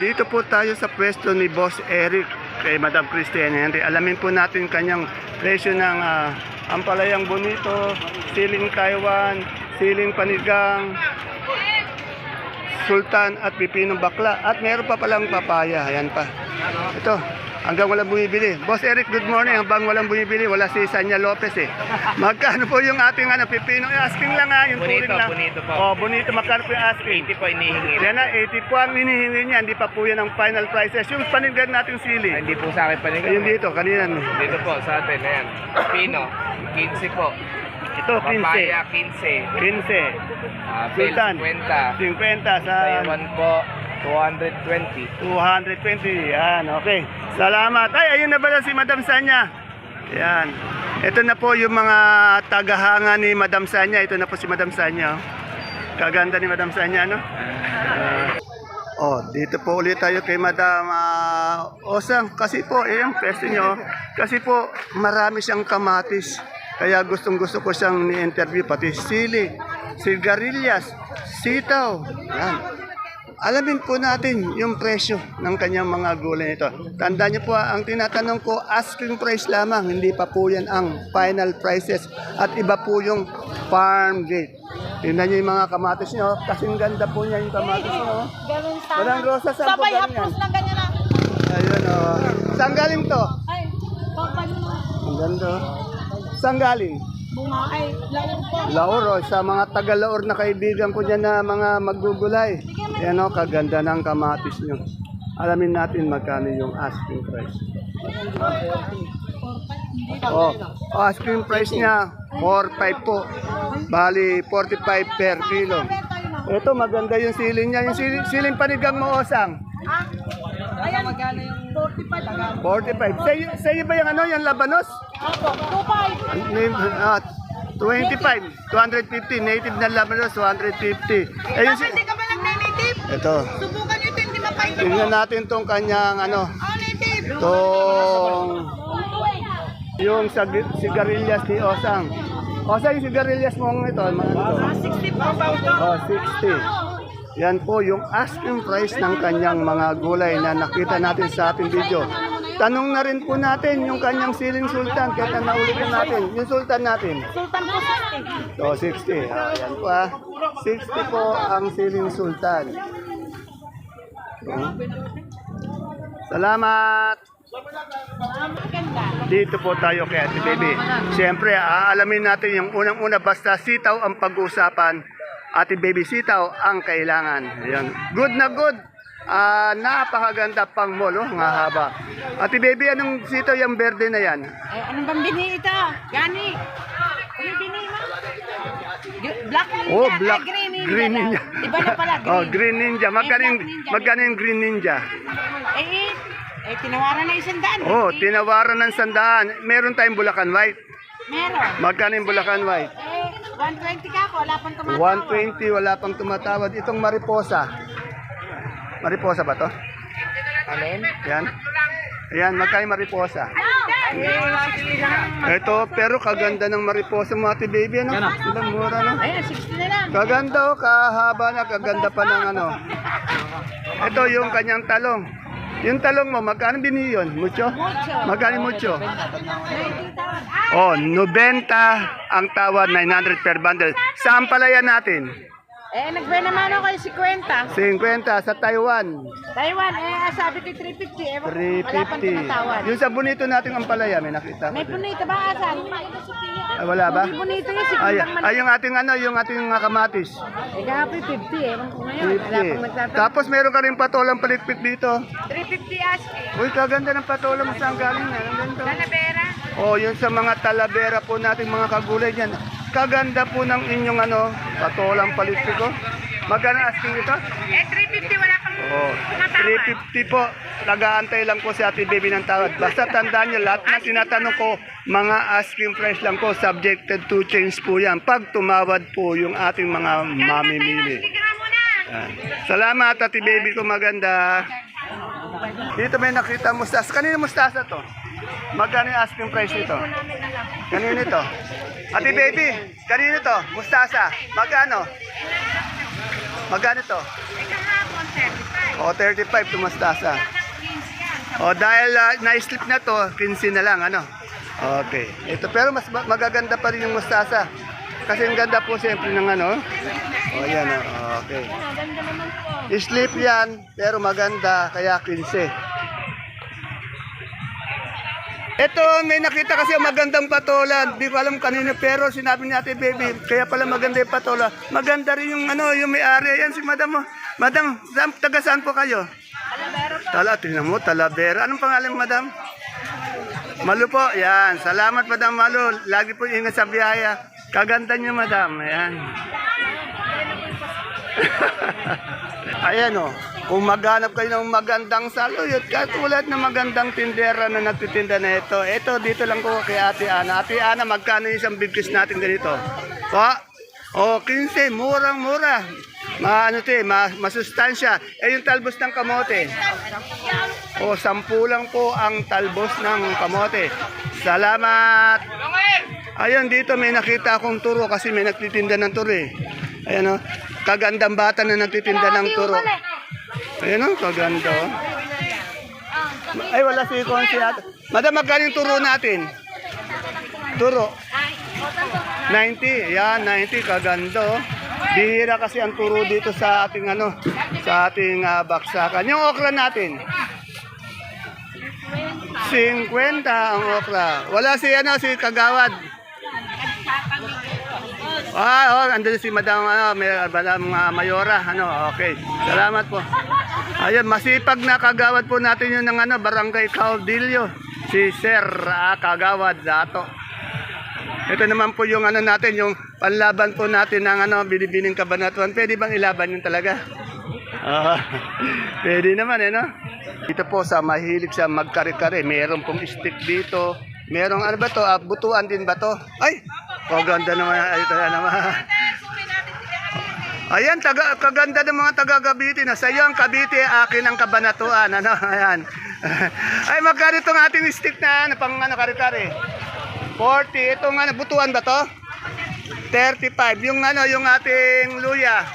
dito po tayo sa pwesto ni Boss Eric kay Madam Christian Henry. Alamin po natin kanyang presyo ng ampalayang bonito, siling Taiwan, siling panigang, sultan at pipinong bakla. At meron pa palang papaya. Ayan pa. Ito, hanggang walang bumibili. Boss Eric, good morning. Hanggang walang bumibili, wala si Sanya Lopez eh. Magkano po yung ating pipinong? Asking lang yung turing lang. Bonito po. Oh, bonito. Magkano po yung asking? 80 po inihingi. Yan na, 80 po ang hinihingi niya. Hindi pa po yan ang final prices. Yung panigang nating sili. Hindi po sa akin panigang. Ayun dito, kanina. Dito po sa atin, ayan. Pino, 15 po. Ito, 15. Papaya, 15. 15. Bell, Sultan, 50. 50 sa Taiwan po, 220. 220. Yan, okay. Salamat. Ay, ayun na pala si Madam Sanya. Yan. Ito na po yung mga tagahanga ni Madam Sanya. Ito na po si Madam Sanya. Kaganda ni Madam Sanya, no? Dito po ulit tayo kay Madam Osang. Kasi po, yung pwesto nyo, kasi po marami siyang kamatis. Kaya gustong-gusto ko siyang ni-interview, pati sili, sigarilyas, sitaw. Yan. Alamin po natin yung presyo ng kanyang mga gulay nito. Tandaan niyo po, ang tinatanong ko, asking price lamang, hindi pa po yan ang final prices. At iba po yung farm gate. Tingnan niyo yung mga kamatis niyo, kasing ganda po niya yung kamatis niyo. Ganun sana. Walang rosa, saan po Sabay galing yan? hapos lang ganyan na. Ayun Saan galing to? Ay, papa nyo. Ang ganda. Saan galing? Bunga ay, laon po. Laor, sa mga taga-Laor na kaibigan ko dyan na mga maggugulay. Yan kaganda ng kamatis nyo. Alamin natin magkano yung asking price. Asking price niya, 4.5 po. Bali, 45 per kilo. Ito, maganda yung siling niya. Yung siling panigang mo, Osang. Ayan, magkano yung 45? 45. Sa'yo ba yung yung labanos? Opo, 25. 25, 250, native na labanos, 250. Ayun si... Hindi ka ba nag-native? Ito. Subukan nyo ito, hindi mapahit. Tingnan natin tong kanyang Native. yung sigarilyas ni Osang. Osang, yung sigarilyas mo ito, mga ito. 60 po. 60. Yan po yung asking price ng kanyang mga gulay na nakita natin sa ating video. Tanong na rin po natin yung kanyang siling sultan, kaya naulit natin. Yung sultan natin. Sultan po 60. 60. Yan po 60 po ang siling sultan. Salamat! Dito po tayo kay Ate Baby. Siyempre, aalamin natin yung unang-una, basta sitaw ang pag-uusapan. Ate Baby, sitaw ang kailangan. Ayan. Good na good. Napakaganda pang mall, nga haba. Ate Baby, anong sitaw yung berde na yan? Anong bang bini ito? Gani. Ano bini mo? Black Ninja. Black. Green Ninja. Iba na pala, green. Green Ninja. Magkano yung Green Ninja? Tinawaran na 100. Tinawaran ng 100. Meron tayong Bulacan White. Meron. Magkano yung Bulacan White? 120 ka ako, wala pang tumatawad. 120, wala pang tumatawad. Itong mariposa. Mariposa ba to? Alin? Yan. Ayan, magkano yung mariposa? Ito, pero kaganda ng mariposa mo, Ate Baby, Ilang mura, Ayan, 60 na lang. Kaganda, kahaba na, kaganda pa ng Ito yung kanyang talong. Yung talong mo, magkano binili yun? Mucho? Magkano yung mucho? 90 ang tawad, 900 per bundle. Saan palaya natin? Nagbe naman ako yung 50. 50 sa Taiwan. Taiwan, sabi ko 350. Wala pang 350. tumatawad. Yung sa bonito natin ang palaya, may nakita ko. May bonito ba, asan? Wala ba? Hindi bonito yun, Yung ating yung ating kamatis. Kapoy 50 ewan ko ngayon. Wala pang 50. nagtatanong. Tapos meron ka rin patolang palikpik dito. 350 asking. Uy, kaganda ng patola mo, saan galing yan? Ang ganda. Talavera. Yun sa mga talavera po natin, mga kagulay dyan. Kaganda po ng inyong patolang palikpik ko. Magkano asking ito? 350 wala pang tumatawad. 350 po. Nag-aantay lang po si Ate Baby ng tawad. Basta tandaan nyo, lahat na tinatanong ko, mga asking price lang po, subjected to change po yan. Pag tumawad po yung ating mga mamimili. Yan. Salamat, Ate Baby ko, maganda. Dito may nakita mustasa. Kanina mustasa to? Magkano yung asking price nito? Kanino ito? Ate Baby, kanino to? Mustasa. Magkano? Magkano to? Kahapon, 75. O, 35 to mustasa. O, dahil na-slip na to, 15 na lang, ano? Okay. Ito, pero mas magaganda pa rin yung mustasa. Kasi ang ganda po siyempre ng ano. O, yan o. Okay. Slip yan, pero maganda, kaya 15. Ito, may nakita kasi ang magandang patola. Di ko alam kanino, pero sinabi ni Ate Baby, kaya pala maganda yung patola. Maganda rin yung ano, yung may-ari. Yan si Madam mo. Madam, taga saan po kayo? Talavera po. Tingnan mo, Talavera. Anong pangalan, Madam? Malu po. Yan. Salamat, Madam Malu. Lagi po ingat sa biyaya. Kaganda niyo, Madam. Ayan. Ayan o. Kung maghanap kayo ng magandang saluyot, katulad ng magandang tindera na nagtitinda na ito. Ito, dito lang ko kay Ate Ana. Ate Ana, magkano yung isang bigkis natin ganito? Pa? O, 15. Murang-mura. Masustansya. Yung talbos ng kamote. O, 10 lang po ang talbos ng kamote. Salamat. Ayun, dito may nakita akong turo kasi may nagtitinda ng turo eh. Ayan o. Kagandang bata na nagtitinda ng turo. Ayan o, kaganda o. Ay, wala si Konsi ata. Madam, magkano yung turo natin? Turo. 90. Yan, 90. Kaganda o. Bihira kasi ang turo dito sa ating ano, sa ating baksakan. Yung okra natin. 50 ang okra. Wala si ano, si Kagawad. Andun si Madam Mayora. Okay. Salamat po. Ayun, masipag na kagawad po natin yun ng ano, Barangay Caudillo. Si Sir Kagawad Dato. Ito naman po yung ano natin, yung panlaban po natin ng ano, Binibining Kabanatuan. Pwede bang ilaban yun talaga? Pwede naman no? Dito po sa mahilig sa magkare-kare, meron pong stick dito. Merong ano ba to? Butuan din ba to? Ay! Kaganda naman. Ito naman. Ayan, kaganda ng mga taga Cavite. Sa iyo ang Cavite, akin ang Kabanatuan. Ano? Ayan. Ay, magkano itong ating stick na ano, pang ano, kare-kare? 40. Itong ano, butuan ba to? 35. Yung ano, yung ating luya.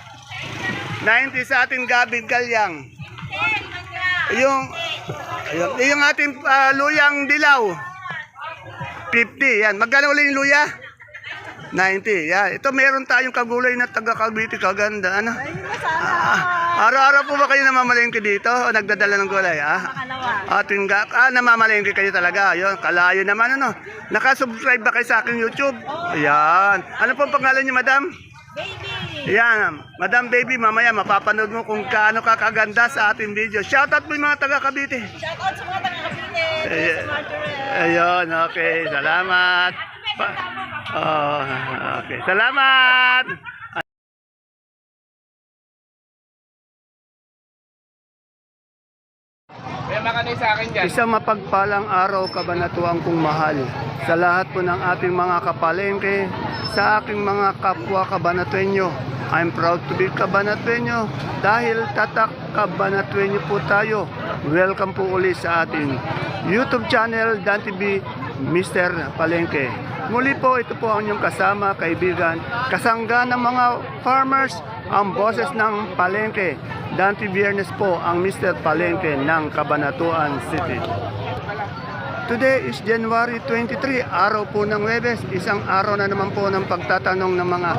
90 sa ating gabing galyang. Yung ating luyang dilaw. 50. Yan. Magkano ulit yung luya? 90. Yan. Ito meron tayong kagulay na taga Cavite. Kaganda. Ano? Araw-araw po ba kayo namamalengke dito? O nagdadala ng gulay? Namamalengke kayo talaga. Ayun. Kalayo naman. Ano? Nakasubscribe ba kayo sa aking YouTube? Ayan. Ano pong pangalan niyo, Madam? Baby. Yan. Madam Baby, mamaya mapapanood mo kung kaano kakaganda sa ating video. Shoutout mo yung mga taga Cavite. Shoutout sa mga taga-Cavite. Ayun, okay. Salamat. Okay. Salamat. May makanay sa akin dyan. Isang mapagpalang araw, Kabanatuan kong mahal. Sa lahat po ng ating mga kapalengke, sa aking mga kapwa Kabanatuenyo. I'm proud to be Kabanatuenyo dahil tatak Kabanatuenyo po tayo. Welcome po ulit sa ating YouTube channel, Dan TV, Mr. Palengke. Muli po, ito po ang inyong kasama, kaibigan, kasangga ng mga farmers, ang boses ng Palengke. Dante Viernes po ang Mr. Palengke ng Cabanatuan City. Today is January 23, araw po ng Huwebes. Isang araw na naman po ng pagtatanong ng mga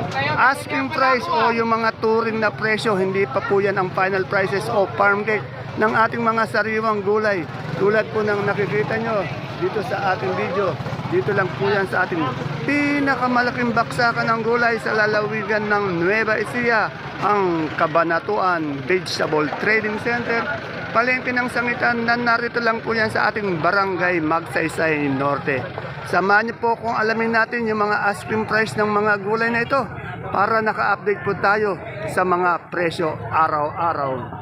asking price o yung mga turing na presyo. Hindi pa po yan ang final prices o farm gate ng ating mga sariwang gulay. Tulad po ng nakikita nyo dito sa ating video. Dito lang po yan sa ating pinakamalaking baksakan ng gulay sa lalawigan ng Nueva Ecija, ang Cabanatuan Vegetable Trading Center, palengke ng sangitan na narito lang po yan sa ating barangay Magsaysay Norte. Samahan niyo po kung alamin natin yung mga asking price ng mga gulay na ito para naka-update po tayo sa mga presyo araw-araw.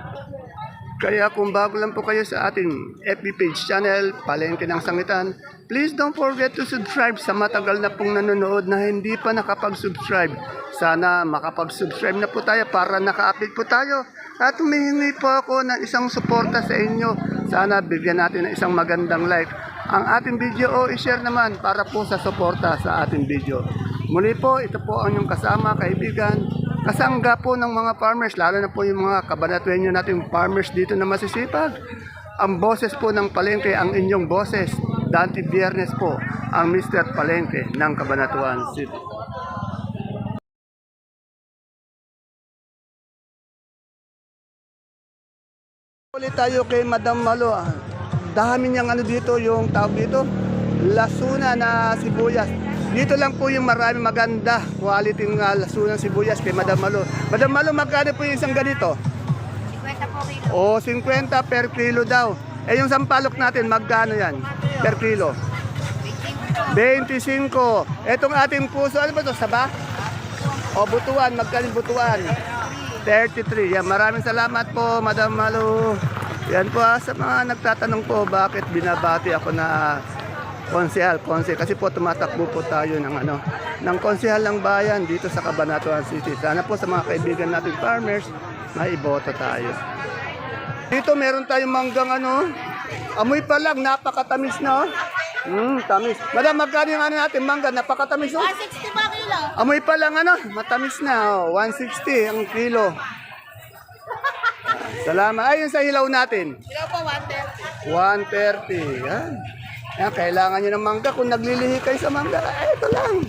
Kaya kung bago lang po kayo sa ating FB page channel, Palengke ng Sangitan, please don't forget to subscribe sa matagal na pong nanonood na hindi pa nakapag-subscribe. Sana makapag-subscribe na po tayo para naka-update po tayo. At humihingi po ako ng isang suporta sa inyo. Sana bigyan natin ng isang magandang like ang ating video o i-share naman para po sa suporta sa ating video. Muli po, ito po ang inyong kasama, kaibigan, kasangga po ng mga farmers, lalo na po yung mga kabanatuenyo natin farmers dito na masisipag. Ang boses po ng palengke, ang inyong boses, Dante Biernes po, ang Mr. Palengke ng Cabanatuan City. Ulit tayo kay Madam Malo. Dami niyang ano dito, yung tawag dito, lasuna na sibuyas. Dito lang po yung marami maganda quality ng lasuna sibuyas kay Madam Malo. Madam Malo, magkano po yung isang ganito? 50 po kilo. O, 50 per kilo daw. Eh, yung sampalok natin, magkano yan? Per kilo? 25. Etong ating puso, ano ba ito? Saba? O, butuan. Magkano yung butuan? 33. Yan, maraming salamat po, Madam Malu. Yan po, sa mga nagtatanong po, bakit binabati ako na konsehal. Kasi po tumatakbo po tayo ng konsehal ng bayan dito sa Cabanatuan City. Sana po sa mga kaibigan natin farmers, maiboto tayo. Dito meron tayong manggang amoy pa lang, napakatamis na. Tamis. Madam, magkano yung natin mangga, napakatamis. 160 po kilo. Amoy pa lang matamis na. 160 ang kilo. Salamat. Ayun sa hilaw natin. Kilo po 130. 130. Yan. Yan, kailangan nyo ng mangga. Kung naglilihi kayo sa mangga, ito lang.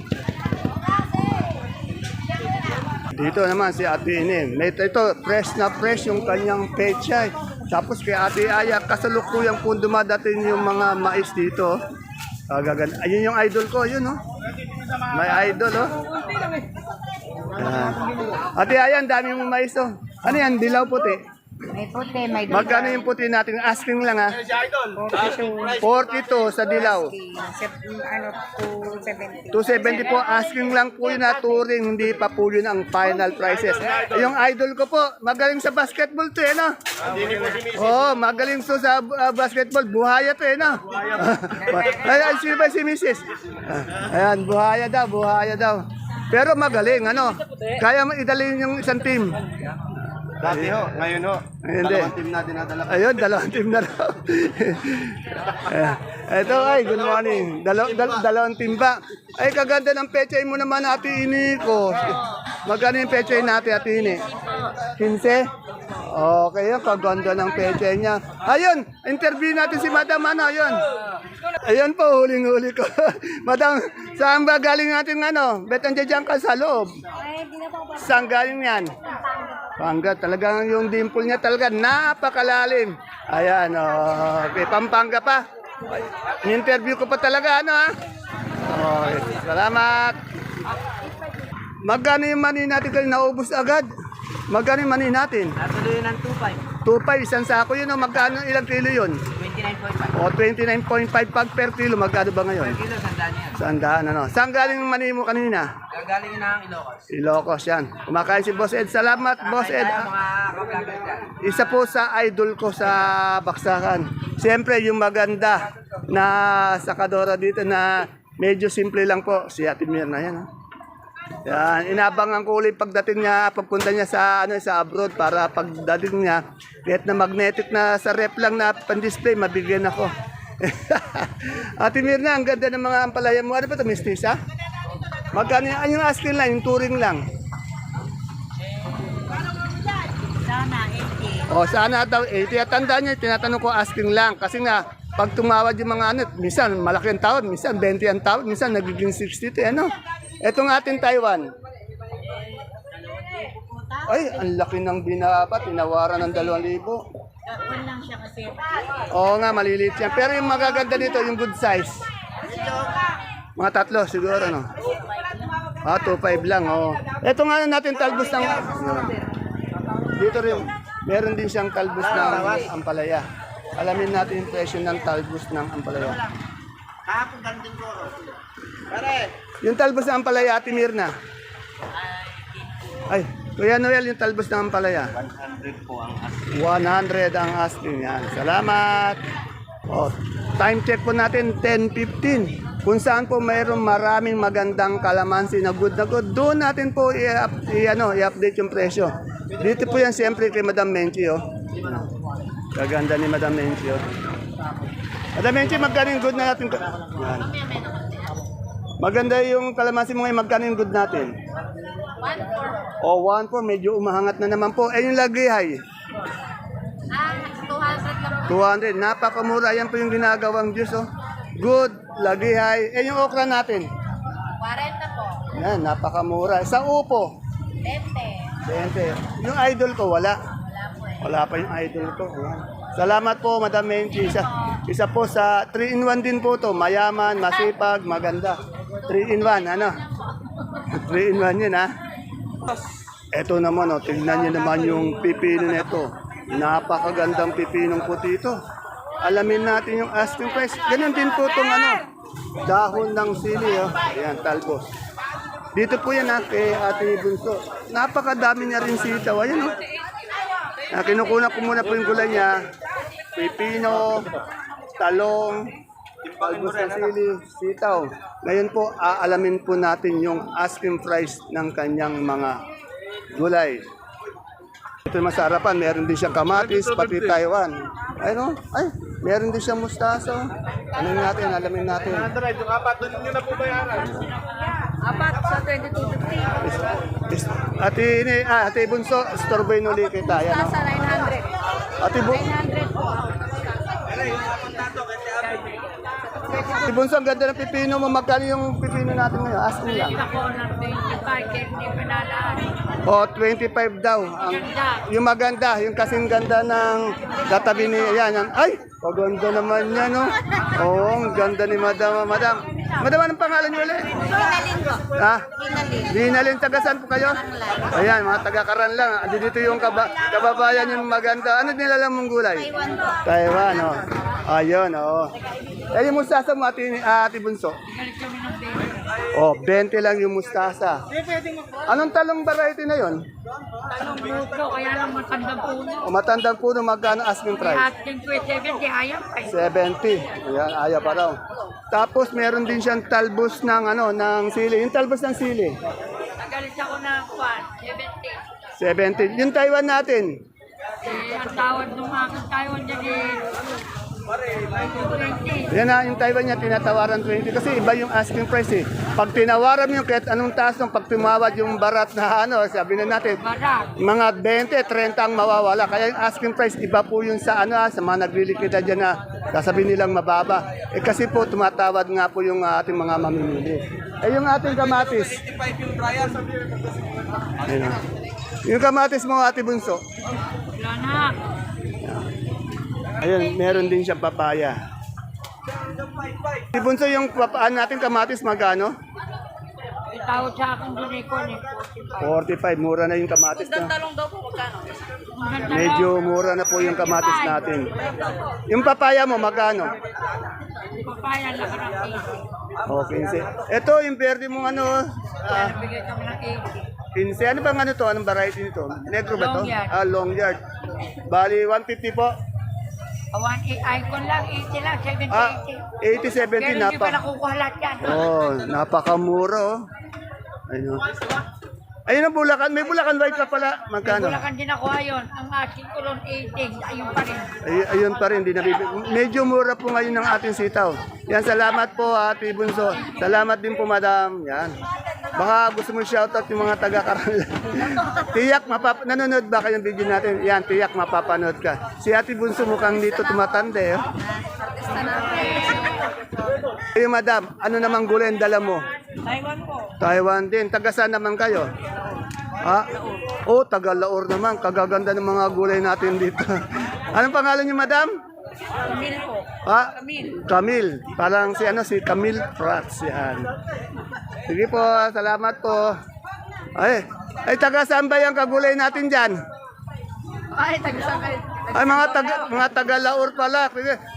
Dito naman si Ate Ine. Ito, fresh na fresh yung kanyang pechay. Tapos kay Ate Aya, kasalukuyang po dumadating yung mga mais dito. Ayun yung idol ko, yun May idol, Yan. Ate Aya, ang dami mong mais, Ano yan, dilaw puti? May puti, may Magkano yung puti natin? Asking lang, 42 sa dilaw. 270. 270 po, asking lang po yun touring, hindi pa po yun ang final prices. Yung idol ko po, magaling sa basketball to magaling to sa basketball, buhaya to Ay, sino ba si Mrs.? Ayan, buhaya daw. Pero magaling, kaya idalhin yung isang team. Dati ngayon Hindi. dalawang team na dinadala. Ayun, dalawang team na raw. Ito ay, good morning. Dalawang team ba? Ay, kaganda ng pechay mo naman, Ate Ini ko. Magkano yung pechay natin, Ate Ini? 15? Okay, yan, kaganda ng pechay niya. Ayun, interview natin si Madam, ayun. Ayun po, huling-huli ko. Madam, saan ba galing natin, Bet nandiyan ka sa loob. Saan galing yan? Panga, talagang yung dimple niya talaga napakalalim. Ayan, okay, Pampanga pa. Ni-interview ko pa talaga, Okay, salamat. Magkano yung money natin kayo naubos agad? Magkano yung money natin? Natuloy ng 2.5. 2.5, isang sako yun, magkano, ilang kilo yun? 29.5. O, 29.5 pag per kilo, magkano ba ngayon? Kilo, sandaan yan. Sandaan, Saan galing yung money mo kanina? Gagaling na ang Ilocos. Ilocos, yan. Kumakain si Boss Ed. Salamat, Boss Ed. Kaya mga kaplagan dyan. Isa po sa idol ko sa Baksakan. Siyempre, yung maganda na sakadora dito na medyo simple lang po. Si Ate Mirna, yan. Yan, inabangan ko ulit pagdating niya, pagpunta niya sa abroad para pagdating niya, kahit na magnetic na sa rep lang na pan-display, mabigyan ako. Ate Mirna, ang ganda ng mga ampalaya mo. Ano ba ito, mistisa? Magkano yung asking lang, yung touring lang? Sana 80. O, sana daw 80. At tandaan niya, tinatanong ko asking lang. Kasi nga, pag tumawad yung mga minsan malaki ang tawad, minsan 20 ang tawad, minsan nagiging 60 to, Etong ating Taiwan. Ay, ang laki ng binaba, tinawaran ng 2,000. One lang siya kasi. Oo nga, maliliit yan. Pero yung magaganda dito, yung good size. Mga 3 siguro, 2.5 lang, Ito nga natin talbos ng... Dito rin, meron din siyang talbos ng ampalaya. Alamin natin yung presyo ng talbos ng ampalaya. Yung talbos ng ampalaya, Ate Mirna. Ay, Kuya Noel, yung talbos ng ampalaya. 100 po ang asking. 100 ang asking yan. Salamat. Time check po natin, 10:15. Kung saan po mayroong maraming magandang kalamansi na good, doon natin po i-update yung presyo. Dito po yan siyempre kay Madam Menchi, Kaganda ni Madam Menchi, Madam Menchi, magkano yung good na natin? Yan. Maganda yung kalamansi mo ngayon, magkano yung good natin? O, 1.4, medyo umahangat na naman po. Eh, yung lagihay, 200 lang. 200. Napakamura. Yan po yung ginagawang juice, oh. Good, lagihay. Eh, yung okra natin. 40 po. Yan, napakamura. Sa upo, 20. 20. Yung idol ko, wala. Wala pa yung idol ko. Ayan. Salamat po, Madam Menchi. Isa po sa 3-in-1 din po to. Mayaman, masipag, maganda. 3-in-1, ano? 3-in-1 yun, ha? Ito naman, oh, tignan nyo naman yung pipino nito. Napakagandang pipinong puti ito. Alamin natin yung asking price. Ganun din po itong ano, dahon ng sili. Oh. Ayan, talbos. Dito po yan ha, kay Ate Bunso. Napakadami niya rin sitaw. Ayan o. Kinukunan ko muna po yung gulay niya. Pipino, talong, talbos ng sili, sitaw. Ngayon po, aalamin po natin yung asking price ng kanyang mga gulay. Ito yung masarapan, meron din siyang kamatis, pati Taiwan. Ay no? Ay, meron din siyang mustasa. Ano natin, alamin natin. Yung apat, doon nyo na po bayaran. Apat sa 22.50. Ate Bunso, storbay nuli kita. Yan, no? Sa 900. Ate Bunso, 900 po. Ate Bunso, ang ganda ng pipino mo. Magkano yung pipino natin ngayon? Ask me lang. Ako ng 25, hindi pa nalaan. O, 25 daw. Yung maganda, yung kasing ganda ng katabi ni, yan. Ay, paganda naman yan, no? Oo, ang ganda ni Madam. Madam, anong pangalan niyo ulit? Hinalin po. Ha? Hinalin. Dinalin, tagasan po kayo? Ayan, mga taga-karan lang. Dito yung kababayan yung maganda. Ano nilalang mong gulay? Taiwan po. Taiwan, oh. Ayun, oo. Eh, yung mustasa mo, ate Bunso? Oh, 20 lang yung mustasa. Anong talong variety na yon? Talong buko, kaya lang matandang puno. O matandang puno, magkano asking price? At yung 27, di ayaw pa. 70. Ayan, ayaw pa raw. Tapos meron din siyang talbos ng ng sili. Yung talbos ng sili. Nagalit ako ng 70. 70. Yung Taiwan natin. Ang tawad ng aking Taiwan dyan 20. Yan na, yung Taiwan niya tinatawaran 20 kasi iba yung asking price eh. Pag tinawaran mo yung kahit anong taas nung pag tumawad yung barat na sabi na natin, Barak. mga 20, 30 ang mawawala. Kaya yung asking price, iba po yung sa sa mga naglilikita dyan na sasabihin nilang mababa. Eh kasi po, tumatawad nga po yung ating mga mamimili. Eh yung ating kamatis. 25 yung trial. Ayun na. Yung kamatis mo, Ate Bunso. Wala na. Ayun, meron din siyang papaya. Ate Bunso, yung papaan natin kamatis, magkano? Itawad sa akin doon ko eh. 45, mura na yung kamatis na. Talong daw po magkano? Medyo mura na po yung kamatis natin. Yung papaya mo, magkano? Papaya lang ng 80. O, 15. Ito, yung verde mong Bigay kami ng 15. Ano bang to? Anong variety nito? Negro ba to? Long yard. Long yard. Bali, 150 po. 1 icon lang, 80 lang, 70, 80, 70, 80. Pero hindi pa nakukuha lahat yan. Napakamura, oh. Ayun. Ayun ang Bulacan. May Bulacan white ka pala. Magkano? Bulacan din ako ayon. Ang asking ko ron 80, ayun pa rin. Ayun pa rin. Medyo mura po ngayon ng ating sitaw. Yan, salamat po, Ate Bunso. Salamat din po, Madam. Yan. Baka gusto mo shoutout yung mga taga-Karanlan. Tiyak, nanonood ba kayong video natin? Yan, tiyak, mapapanood ka. Si Ate Bunso mukhang dito tumatanda, eh. Ayun, Madam, ano namang gulay ang dala mo? Taiwan po. Taiwan din. Taga saan naman kayo? Ha? Oh, taga Laor naman. Kagaganda ng mga gulay natin dito. Anong pangalan niyo, Madam? Camille po. Ha? Camille. Camille. Parang si Camille Prats. Yan. Sige po, salamat po. Ay, taga saan ba yung kagulay natin dyan? Ay, taga-sakay. Ay, mga taga Laor pala.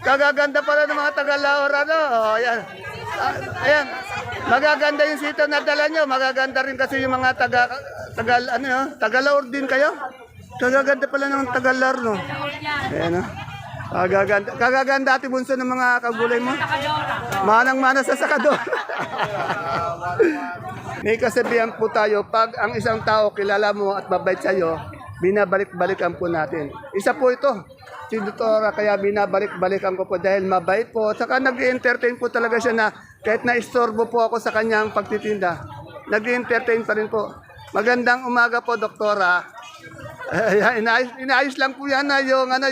Kagaganda pala ng mga taga Laor. Oh, ayan. Ayan. Magaganda yung sito na dala nyo. Magaganda rin kasi yung mga taga Laor din kayo. Kagaganda pala ng taga Laor, no? Ayan, no? Kagaganda, Ate Bunso, ng mga kagulay mo. Manang-mana sa sakador. May kasabihan po tayo, pag ang isang tao kilala mo at mabait sa'yo, binabalik-balikan po natin. Isa po ito, si Doktora, kaya binabalik-balikan ko po dahil mabait po. Saka nag-entertain po talaga siya na kahit na-istorbo po ako sa kanyang pagtitinda, nag-entertain pa rin po. Magandang umaga po, doktora. Inaayos lang po yan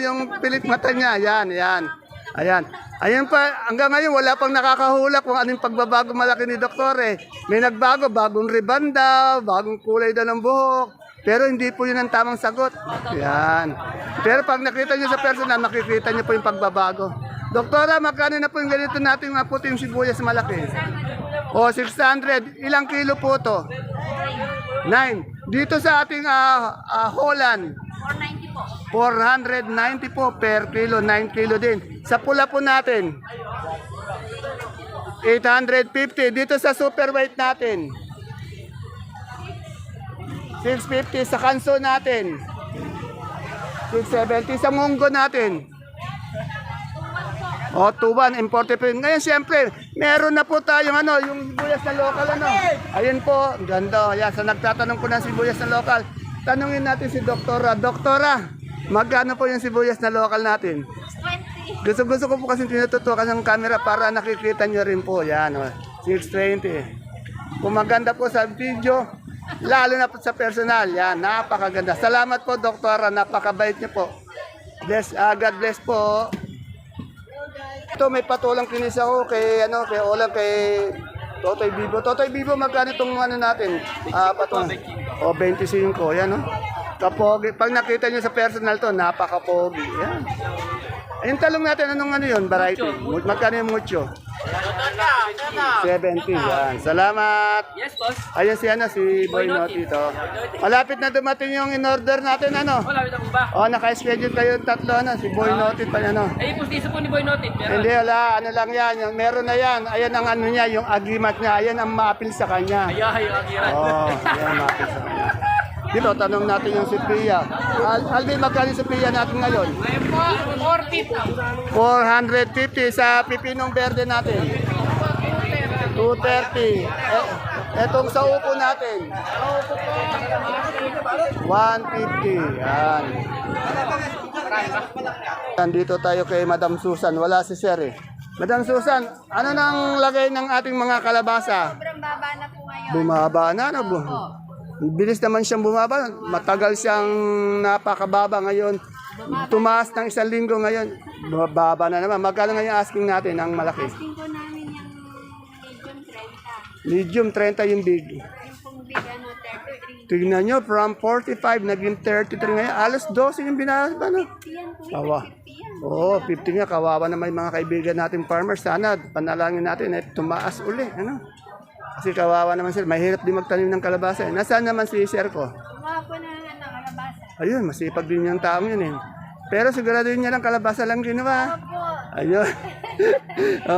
yung pilik mata niya. Yan. Ayan. Ayan pa, hanggang ngayon wala pang nakakahula kung anong pagbabago malaki ni doktor eh. May nagbago, bagong ribbon daw, bagong kulay daw ng buhok. Pero hindi po yun ang tamang sagot. Yan. Pero pag nakita niyo sa personal, makikita niyo po yung pagbabago. Doktora, magkano na po yung ganito natin mga puting sibuyas malaki? O, 600. Ilang kilo po to? 9. Dito sa ating Holland, 490 po per kilo, 9 kilo din. Sa pula po natin, 850. Dito sa super white natin, 650. Sa kanso natin, 670. Sa munggo natin, o, 2-1, imported po yun. Ngayon, siyempre, meron na po tayong yung sibuyas na local, Ayun po, ganda. Ayan, sa nagtatanong po ng sibuyas na local, tanungin natin si Doktora. Doktora, magkano po yung sibuyas na local natin? 20. Gusto ko po kasi tinututukan ng camera para nakikita nyo rin po. Yan, 620. Kung maganda po sa video, lalo na po sa personal, yan, napakaganda. Salamat po, Doktora, napakabait nyo po. God bless po. Ito may patulang kinis ako kay Totoy Bibo. Totoy Bibo, magkano itong natin? Patulang. O, 25. Yan, kapogi. Pag nakita nyo sa personal to, napakapogi. Yan. Yung talong natin, anong yun? Variety. Magkano yung mucho? 70. Yan. Salamat. Yes, boss. Ayun si Boy Noti to. Malapit na dumating yung in-order natin, Wala, wait ako ba? Naka-schedule kayo tatlo, si Boy Noti pa, Ay, pustiso po ni Boy Notit. Hindi, wala, lang yan. Meron na yan. Ayan ang niya, yung agimat niya. Ayan ang ma-appeal sa kanya. Ayahay, yung agiran. Ayan ma-appeal sa kanya. Dito, tanong natin yung Sophia. Alvin, magkano yung Sophia natin ngayon? Ngayon po, 450 sa pipinong verde natin. 230. Etong sa upo natin. 150. Yan. Nandito tayo kay Madam Susan. Wala si Sir eh. Madam Susan, ano nang lagay ng ating mga kalabasa? Sobrang baba na po ngayon. Bumaba na, Bilis naman siyang bumaba. Matagal siyang napakababa ngayon. Tumaas ng 1 linggo ngayon. Bumaba na naman. Magkano ngayon asking natin ang malaki? Asking po namin yung medium 30. Medium 30 yung big. Yung pong big 33. Tignan nyo, from 45 naging 33 ngayon. Alas 12 yung binaba. Yan po. Kawa. Oo, 50 nga. Kawawa na may mga kaibigan natin farmers. Sana panalangin natin ay tumaas uli. Kasi kawawa naman sila. Mahirap din magtanim ng kalabasa. Nasaan naman si Sir ko? Mga po na kalabasa. Ayun, masipag din yung taong yun Pero sigurado niya lang kalabasa lang ginawa. Opo. Ayun.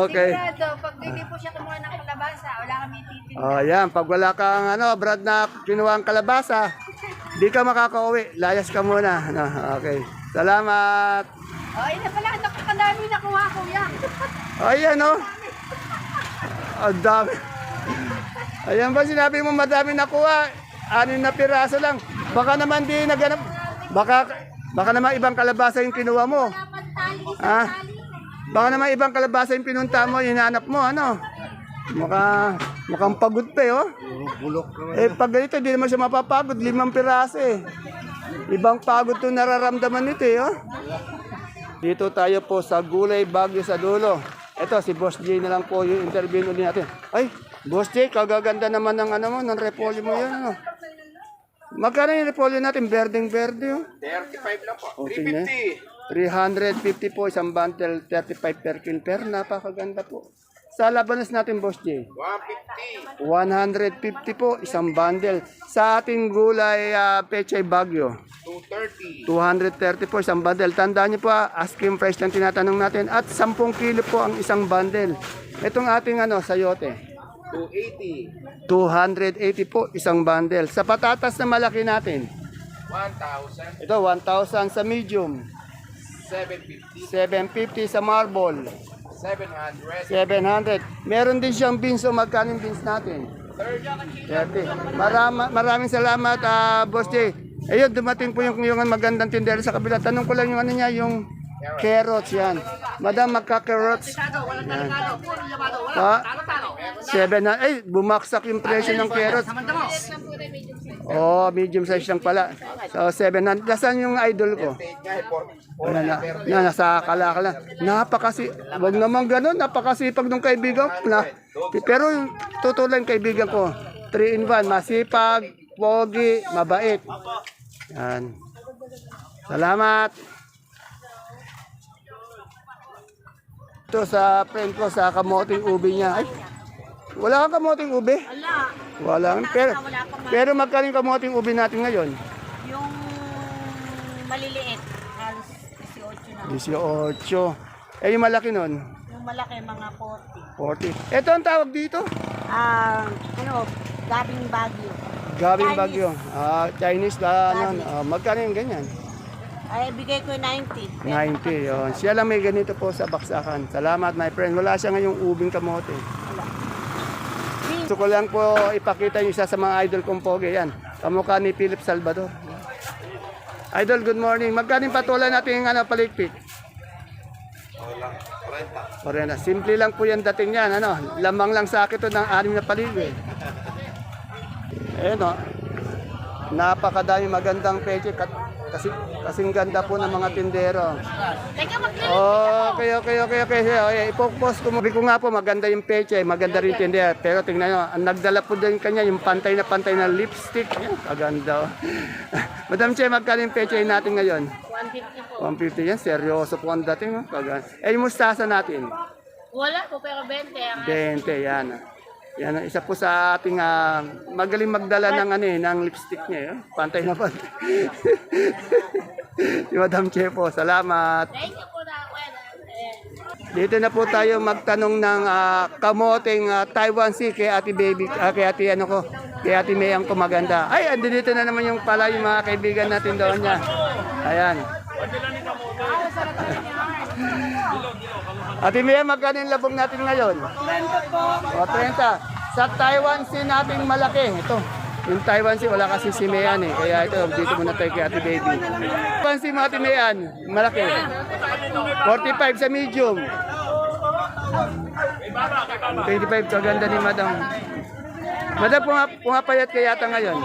Okay. Sigurado, pag hindi po siya kumuha ng kalabasa, wala kami titinda. Yan. Pag wala kang Brad na kinuha ang kalabasa, di ka makakauwi. Layas ka muna. Okay. Salamat. Ay, na pala, nakakadami nakuha ko yan. Ayan, Ang dami. Ayan ba, sinabi mo madami nakuha. 6 na piraso lang. Baka naman di naganap. Baka naman ibang kalabasa yung kinuha mo. Baka naman ibang kalabasa yung pinunta mo, hinanap mo, Mukhang pagod pa pag ganito, di naman siya mapapagod. 5 piraso Ibang pagod to nararamdaman nito Dito tayo po sa Gulay Bagyo sa dulo. Ito, si Boss J na lang po yung interview ulit natin. Ay, Boss J, kagaganda naman ng ng repolyo mo yan, Magkano yung repolyo natin? Berdeng-berde, 35 lang po. 350 po, isang bundle, 35 per kilo. Pero napakaganda po. Sa labanos natin, Boss J? 150. 150 po, isang bundle. Sa ating gulay Pechay Bagyo, 230. 230 po, isang bundle. Tandaan niyo po, asking price lang tinatanong natin. At 10 kilo po ang isang bundle. Itong ating sayote, 280. 280 po, isang bundle. Sa patatas na malaki natin, 1,000. ito 1,000 sa medium, 750. 750 sa marble, 700. 700. Meron din siyang beans. Magkano yung beans natin? 30. Maraming salamat, Boss J. Ayun, dumating po yung magandang tindera sa kabila. Tanong ko lang yung niya, yung carrots yan. Madam, magka-carrots. Yan. 7 na. Ay, bumaksak yung presyo ng carrots. Oh, medium size lang pala. So, 700. Nasaan yung idol ko? Wala na, nasa kalakala. Wag naman ganun, napakasipag ng kaibigan ko. Pero yung tutulan kaibigan ko, 3 in 1, masipag, pogi, mabait. Yan. Salamat. Ito sa friend ko sa kamoting ubi niya. Ay, wala kang kamoting ubi? Wala. Pero magkano yung kamoting ubi natin ngayon? Yung maliliit, halos 18 na. 18. Eh, yung malaki nun? Yung malaki, mga 40. 40. Ito ang tawag dito? Gabing Bagyo. Gabing Chinese. Bagyo. Chinese magkano yung ganyan? Ay, bigay ko 90. 90. Yun. Siya lang may ganito po sa baksakan. Salamat, my friend. Wala siya ngayong ubing kamote. Gusto ko lang po ipakita yung isa sa mga idol kong pogi. Yan. Kamukha ni Philip Salvador. Idol, good morning. Magkano yung patulan natin yung palikpik? 40. Simple lang po yung dating yan. Lamang lang sa akin ito ng 6 na paligid. Ayan o. Napakadami magandang peche. Kasing ganda po ng mga tindero. Okay. Ipopost ko. Mabi ko nga po, maganda yung peche, maganda rin tindero. Pero tingnan nyo, ang nagdala po din kanya, yung pantay na lipstick. Ayan, kaganda. Madam Che, magkano yung peche natin ngayon? 150 po. 150 yan, seryoso po ang dating. Yung mustasa natin? Wala po, pero 20. 20, yan. Yan ang isa po sa ating magaling magdala ng lipstick niya. Pantay na pantay. Si Madam Che po, salamat. Thank you po na. Dito na po tayo magtanong ng kamoting Taiwan Sea kay Ate Baby, kay Ate Mayang ko maganda. Ay, dito na naman yung pala yung mga kaibigan natin doon niya. Ayan. Ate Mayang, magkano yung labong natin ngayon? 30 po. O, 30. Sa Taiwan Sea nating malaki. Ito. Yung Taiwan Sea, wala kasi si Mayan eh. Kaya ito, dito muna tayo kay Ate Baby. Taiwan Sea mga Ate Mayan, malaki. 45 sa medium. 25, kaganda ni Madam. Madam, pumapayat kaya yata ngayon.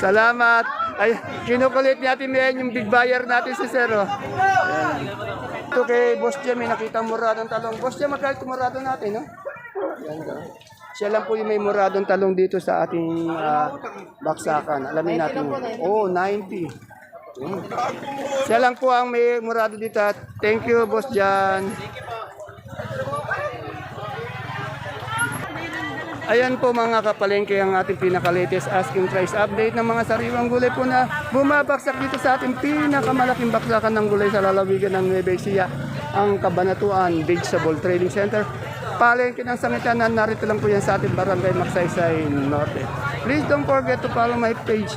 Salamat. Ay, kinukulit ni Ate Mayan yung big buyer natin si Sir. Ayan. Ito kay Boss Jam, may nakita muradong talong. Boss Jam, magkano muradong natin, no? Siya lang po yung may muradong talong dito sa ating baksakan. Alamin natin. 90. Siya lang po ang may murado dito. Thank you, Boss Jan. Ayan po mga kapalengke ang ating pinaka-latest asking price update ng mga sariwang gulay po na bumabaksak dito sa ating pinakamalaking baksakan ng gulay sa lalawigan ng Nueva Ecija, ang Cabanatuan Vegetable Trading Center. Palengke ng sangitan na narito lang po yan sa ating Barangay Magsaysay Norte. Please don't forget to follow my page,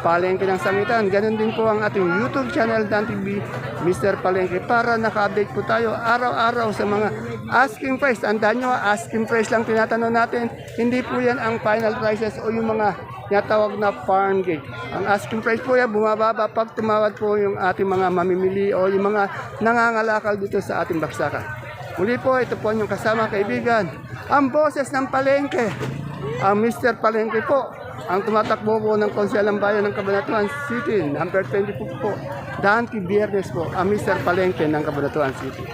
Palengke ng Sangitan. Ganun din po ang ating YouTube channel, Dan TV, Mr. Palengke, para naka-update po tayo araw-araw sa mga asking price. Tandaan nyo, asking price lang tinatanong natin. Hindi po yan ang final prices o yung mga tinatawag na farm gate. Ang asking price po yan, bumababa pag tumawad po yung ating mga mamimili o yung mga nangangalakal dito sa ating baksakan. Muli po, ito po yung kasama kaibigan, ang boses ng Palengke, ang Mr. Palengke po, ang tumatakbo po ng Konselang Bayan ng Cabanatuan City, number 20 po, Dante Biernes po, ang Mr. Palengke ng Cabanatuan City.